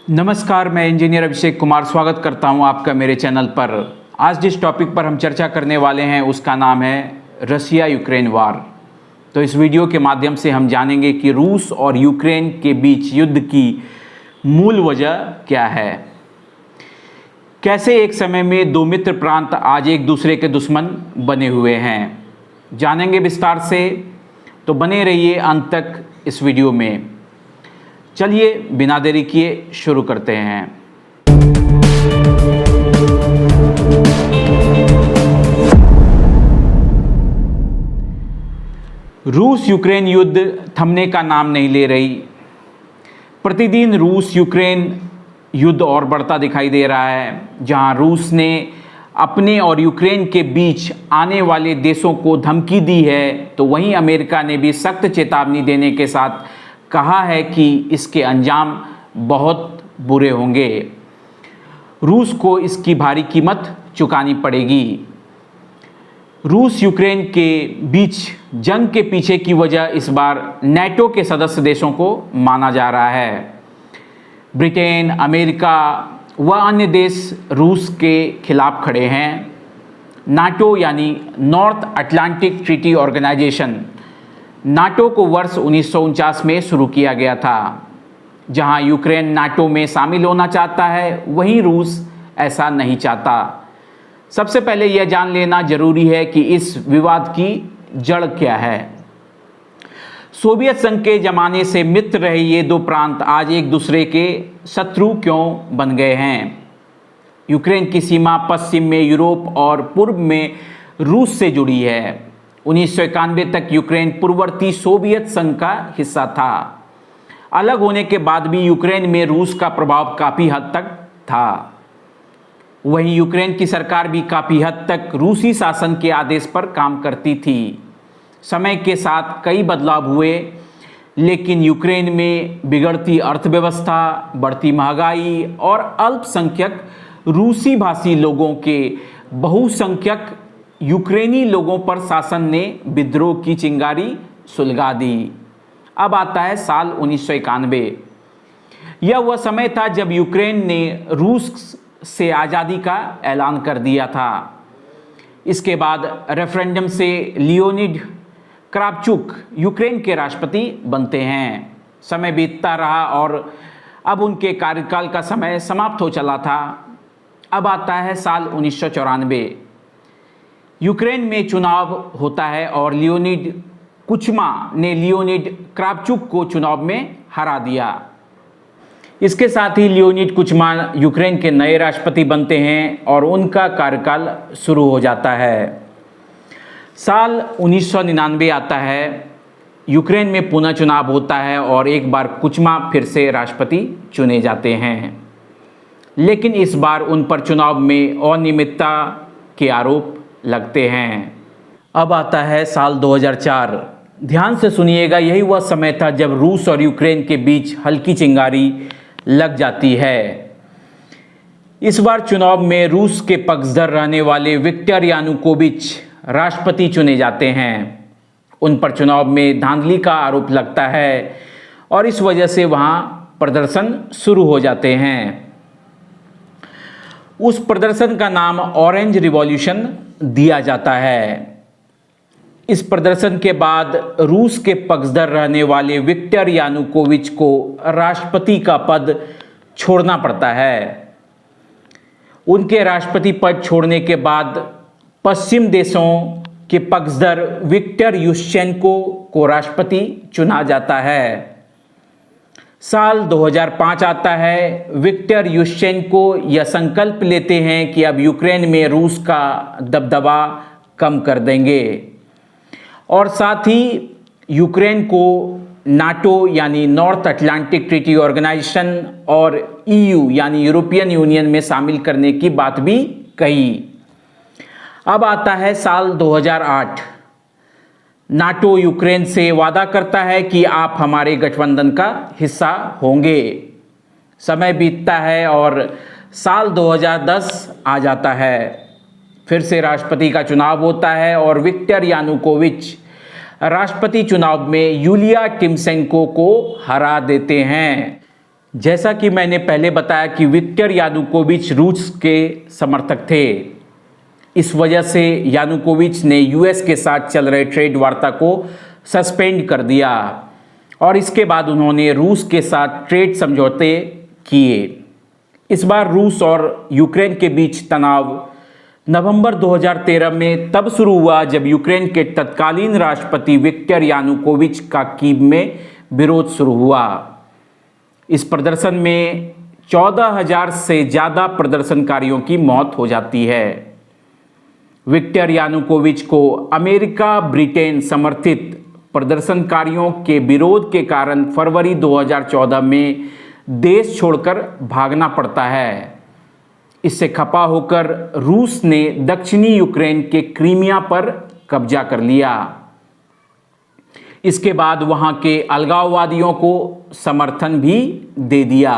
नमस्कार, मैं इंजीनियर अभिषेक कुमार स्वागत करता हूं आपका मेरे चैनल पर। आज जिस टॉपिक पर हम चर्चा करने वाले हैं उसका नाम है रसिया यूक्रेन वार। तो इस वीडियो के माध्यम से हम जानेंगे कि रूस और यूक्रेन के बीच युद्ध की मूल वजह क्या है, कैसे एक समय में दो मित्र प्रांत आज एक दूसरे के दुश्मन बने हुए हैं, जानेंगे विस्तार से। तो बने रहिए अंत तक इस वीडियो में। चलिए बिना देरी किए शुरू करते हैं। रूस यूक्रेन युद्ध थमने का नाम नहीं ले रही। प्रतिदिन रूस यूक्रेन युद्ध और बढ़ता दिखाई दे रहा है, जहां रूस ने अपने और यूक्रेन के बीच आने वाले देशों को धमकी दी है, तो वहीं अमेरिका ने भी सख्त चेतावनी देने के साथ कहा है कि इसके अंजाम बहुत बुरे होंगे। रूस को इसकी भारी कीमत चुकानी पड़ेगी। रूस यूक्रेन के बीच जंग के पीछे की वजह इस बार नाटो के सदस्य देशों को माना जा रहा है। ब्रिटेन, अमेरिका व अन्य देश रूस के खिलाफ खड़े हैं। नाटो यानी North Atlantic Treaty Organization, NATO को वर्ष 1949 में शुरू किया गया था। जहां यूक्रेन नाटो में शामिल होना चाहता है, वहीं रूस ऐसा नहीं चाहता। सबसे पहले यह जान लेना जरूरी है कि इस विवाद की जड़ क्या है। सोवियत संघ के जमाने से मित्र रहे ये दो प्रांत आज एक दूसरे के शत्रु क्यों बन गए हैं। यूक्रेन की सीमा पश्चिम में यूरोप और पूर्व में रूस से जुड़ी है। 1991 तक यूक्रेन पूर्ववर्ती सोवियत संघ का हिस्सा था। अलग होने के बाद भी यूक्रेन में रूस का प्रभाव काफ़ी हद तक था। वहीं यूक्रेन की सरकार भी काफ़ी हद तक रूसी शासन के आदेश पर काम करती थी। समय के साथ कई बदलाव हुए, लेकिन यूक्रेन में बिगड़ती अर्थव्यवस्था, बढ़ती महंगाई और अल्पसंख्यक रूसी भाषी लोगों के बहुसंख्यक यूक्रेनी लोगों पर शासन ने विद्रोह की चिंगारी सुलगा दी। अब आता है साल 1991। यह वह समय था जब यूक्रेन ने रूस से आज़ादी का ऐलान कर दिया था। इसके बाद रेफरेंडम से लियोनिड क्रावचुक यूक्रेन के राष्ट्रपति बनते हैं। समय बीतता रहा और अब उनके कार्यकाल का समय समाप्त हो चला था। अब आता है साल 1994। यूक्रेन में चुनाव होता है और लियोनिड कुचमा ने लियोनिड क्रावचुक को चुनाव में हरा दिया। इसके साथ ही लियोनिड कुचमा यूक्रेन के नए राष्ट्रपति बनते हैं और उनका कार्यकाल शुरू हो जाता है। साल 1999 आता है। यूक्रेन में पुनः चुनाव होता है और एक बार कुचमा फिर से राष्ट्रपति चुने जाते हैं, लेकिन इस बार उन पर चुनाव में अनियमितता के आरोप लगते हैं। अब आता है साल 2004। ध्यान से सुनिएगा, यही वह समय था जब रूस और यूक्रेन के बीच हल्की चिंगारी लग जाती है। इस बार चुनाव में रूस के पक्षधर रहने वाले विक्टर यानुकोविच राष्ट्रपति चुने जाते हैं। उन पर चुनाव में धांधली का आरोप लगता है और इस वजह से वहां प्रदर्शन शुरू हो जाते हैं। उस प्रदर्शन का नाम ऑरेंज रिवॉल्यूशन दिया जाता है। इस प्रदर्शन के बाद रूस के पक्षधर रहने वाले विक्टर यानुकोविच को राष्ट्रपति का पद छोड़ना पड़ता है। उनके राष्ट्रपति पद छोड़ने के बाद पश्चिम देशों के पक्षधर विक्टर युशचेंको को राष्ट्रपति चुना जाता है। साल 2005 आता है। विक्टर युशचेंको यह संकल्प लेते हैं कि अब यूक्रेन में रूस का दबदबा कम कर देंगे और साथ ही यूक्रेन को नाटो यानी नॉर्थ अटलांटिक ट्रीटी ऑर्गेनाइजेशन और ईयू यानी यूरोपियन यूनियन में शामिल करने की बात भी कही। अब आता है साल 2008। नाटो यूक्रेन से वादा करता है कि आप हमारे गठबंधन का हिस्सा होंगे। समय बीतता है और साल 2010 आ जाता है। फिर से राष्ट्रपति का चुनाव होता है और विक्टर यानुकोविच राष्ट्रपति चुनाव में यूलिया टिमोशेंको को हरा देते हैं। जैसा कि मैंने पहले बताया कि विक्टर यानुकोविच रूस के समर्थक थे। इस वजह से यानुकोविच ने यूएस के साथ चल रहे ट्रेड वार्ता को सस्पेंड कर दिया और इसके बाद उन्होंने रूस के साथ ट्रेड समझौते किए। इस बार रूस और यूक्रेन के बीच तनाव नवंबर 2013 में तब शुरू हुआ जब यूक्रेन के तत्कालीन राष्ट्रपति विक्टर यानुकोविच का कीव में विरोध शुरू हुआ। इस प्रदर्शन में 14,000 से ज़्यादा प्रदर्शनकारियों की मौत हो जाती है। विक्टर यानुकोविच को अमेरिका ब्रिटेन समर्थित प्रदर्शनकारियों के विरोध के कारण फरवरी 2014 में देश छोड़कर भागना पड़ता है। इससे खपा होकर रूस ने दक्षिणी यूक्रेन के क्रीमिया पर कब्जा कर लिया। इसके बाद वहां के अलगाववादियों को समर्थन भी दे दिया।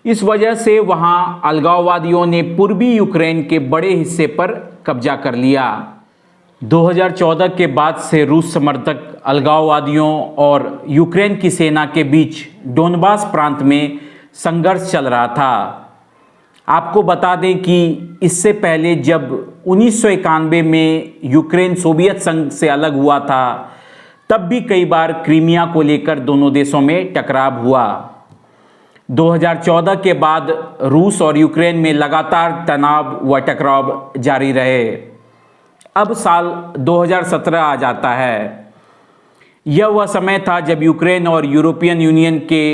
इस वजह से वहां अलगाववादियों ने पूर्वी यूक्रेन के बड़े हिस्से पर कब्जा कर लिया। 2014 के बाद से रूस समर्थक अलगाववादियों और यूक्रेन की सेना के बीच डोनबास प्रांत में संघर्ष चल रहा था। आपको बता दें कि इससे पहले जब 1991 में यूक्रेन सोवियत संघ से अलग हुआ था, तब भी कई बार क्रीमिया को लेकर दोनों देशों में टकराव हुआ। 2014 के बाद रूस और यूक्रेन में लगातार तनाव व टकराव जारी रहे। अब साल 2017 आ जाता है। यह वह समय था जब यूक्रेन और यूरोपियन यूनियन के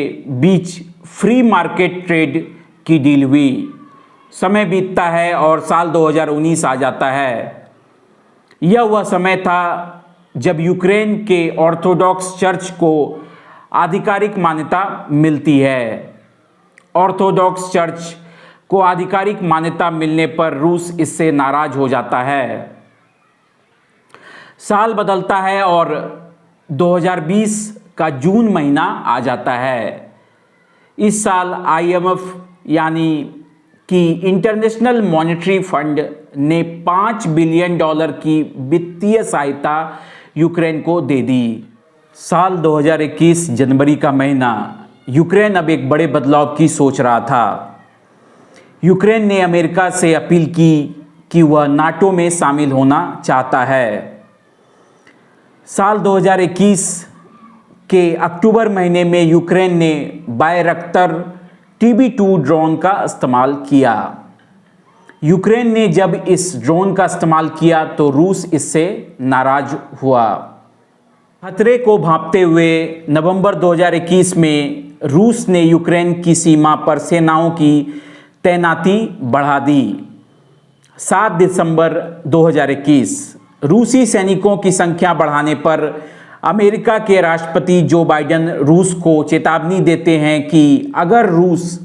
बीच फ्री मार्केट ट्रेड की डील हुई। समय बीतता है और साल 2019 आ जाता है। यह वह समय था जब यूक्रेन के ऑर्थोडॉक्स चर्च को आधिकारिक मान्यता मिलती है। ऑर्थोडॉक्स चर्च को आधिकारिक मान्यता मिलने पर रूस इससे नाराज हो जाता है। साल बदलता है और 2020 का जून महीना आ जाता है। इस साल IMF यानी कि इंटरनेशनल मॉनेटरी फंड ने $5 बिलियन की वित्तीय सहायता यूक्रेन को दे दी। साल 2021 जनवरी का महीना, यूक्रेन अब एक बड़े बदलाव की सोच रहा था। यूक्रेन ने अमेरिका से अपील की कि वह नाटो में शामिल होना चाहता है। साल 2021 के अक्टूबर महीने में यूक्रेन ने बायरक्टर TB2 ड्रोन का इस्तेमाल किया। यूक्रेन ने जब इस ड्रोन का इस्तेमाल किया तो रूस इससे नाराज हुआ। खतरे को भांपते हुए नवंबर 2021 में रूस ने यूक्रेन की सीमा पर सेनाओं की तैनाती बढ़ा दी। 7 दिसंबर 2021 रूसी सैनिकों की संख्या बढ़ाने पर अमेरिका के राष्ट्रपति जो बाइडेन रूस को चेतावनी देते हैं कि अगर रूस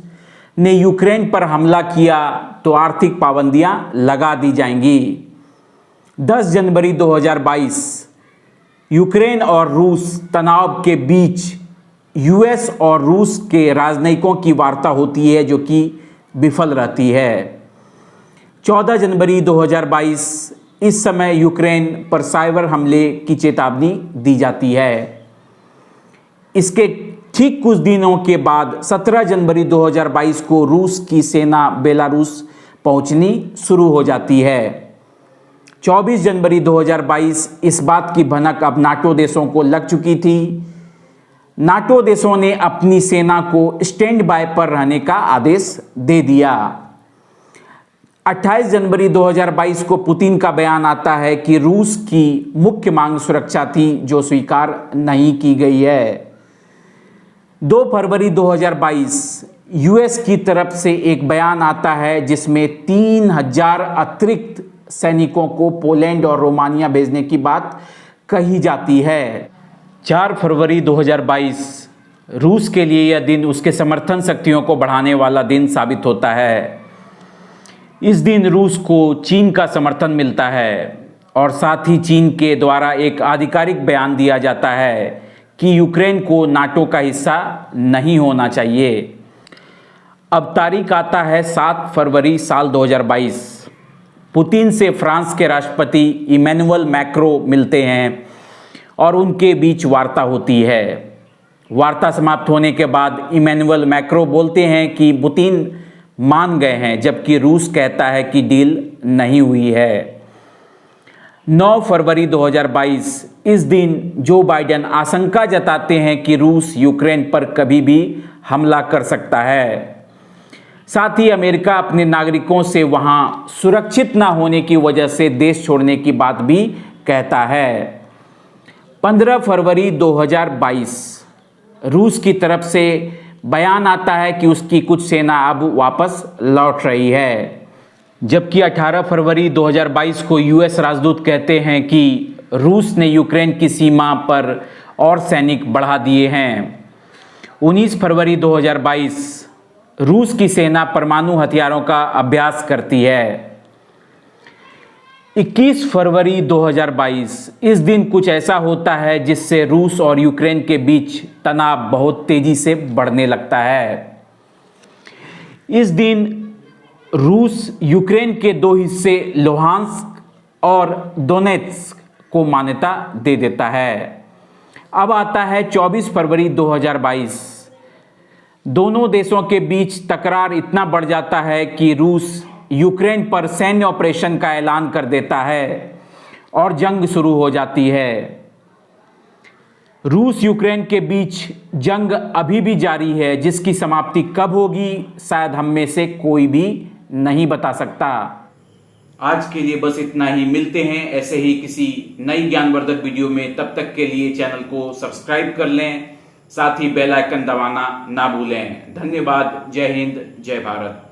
ने यूक्रेन पर हमला किया तो आर्थिक पाबंदियां लगा दी जाएंगी। 10 जनवरी 2022 यूक्रेन और रूस तनाव के बीच यूएस और रूस के राजनयिकों की वार्ता होती है जो कि विफल रहती है। 14 जनवरी 2022 इस समय यूक्रेन पर साइबर हमले की चेतावनी दी जाती है। इसके ठीक कुछ दिनों के बाद 17 जनवरी 2022 को रूस की सेना बेलारूस पहुंचनी शुरू हो जाती है। 24 जनवरी 2022 इस बात की भनक अब नाटो देशों को लग चुकी थी। नाटो देशों ने अपनी सेना को स्टैंड बाय पर रहने का आदेश दे दिया। 28 जनवरी 2022 को पुतिन का बयान आता है कि रूस की मुख्य मांग सुरक्षा थी जो स्वीकार नहीं की गई है। 2 फरवरी 2022 यूएस की तरफ से एक बयान आता है जिसमें 3,000 अतिरिक्त सैनिकों को पोलैंड और रोमानिया भेजने की बात कही जाती है। 4 फरवरी 2022 रूस के लिए यह दिन उसके समर्थन शक्तियों को बढ़ाने वाला दिन साबित होता है। इस दिन रूस को चीन का समर्थन मिलता है और साथ ही चीन के द्वारा एक आधिकारिक बयान दिया जाता है कि यूक्रेन को नाटो का हिस्सा नहीं होना चाहिए। अब तारीख आता है 7 फरवरी साल 2022। पुतिन से फ्रांस के राष्ट्रपति इमैनुअल मैक्रों मिलते हैं और उनके बीच वार्ता होती है। वार्ता समाप्त होने के बाद इमैनुअल मैक्रों बोलते हैं कि पुतिन मान गए हैं, जबकि रूस कहता है कि डील नहीं हुई है। 9 फरवरी 2022 इस दिन जो बाइडेन आशंका जताते हैं कि रूस यूक्रेन पर कभी भी हमला कर सकता है। साथ ही अमेरिका अपने नागरिकों से वहां सुरक्षित ना होने की वजह से देश छोड़ने की बात भी कहता है। 15 फरवरी 2022 रूस की तरफ से बयान आता है कि उसकी कुछ सेना अब वापस लौट रही है, जबकि 18 फरवरी 2022 को यूएस राजदूत कहते हैं कि रूस ने यूक्रेन की सीमा पर और सैनिक बढ़ा दिए हैं। 19 फरवरी 2022 रूस की सेना परमाणु हथियारों का अभ्यास करती है। 21 फरवरी 2022 इस दिन कुछ ऐसा होता है जिससे रूस और यूक्रेन के बीच तनाव बहुत तेजी से बढ़ने लगता है। इस दिन रूस यूक्रेन के 2 हिस्से लुहांस्क और डोनेत्स्क को मान्यता दे देता है। अब आता है 24 फरवरी 2022। दोनों देशों के बीच तकरार इतना बढ़ जाता है कि रूस यूक्रेन पर सैन्य ऑपरेशन का ऐलान कर देता है और जंग शुरू हो जाती है। रूस यूक्रेन के बीच जंग अभी भी जारी है, जिसकी समाप्ति कब होगी शायद हम में से कोई भी नहीं बता सकता। आज के लिए बस इतना ही। मिलते हैं ऐसे ही किसी नई ज्ञानवर्धक वीडियो में। तब तक के लिए चैनल को सब्सक्राइब कर लें, साथ ही बेल आइकन दबाना ना भूलें। धन्यवाद। जय हिंद, जय भारत।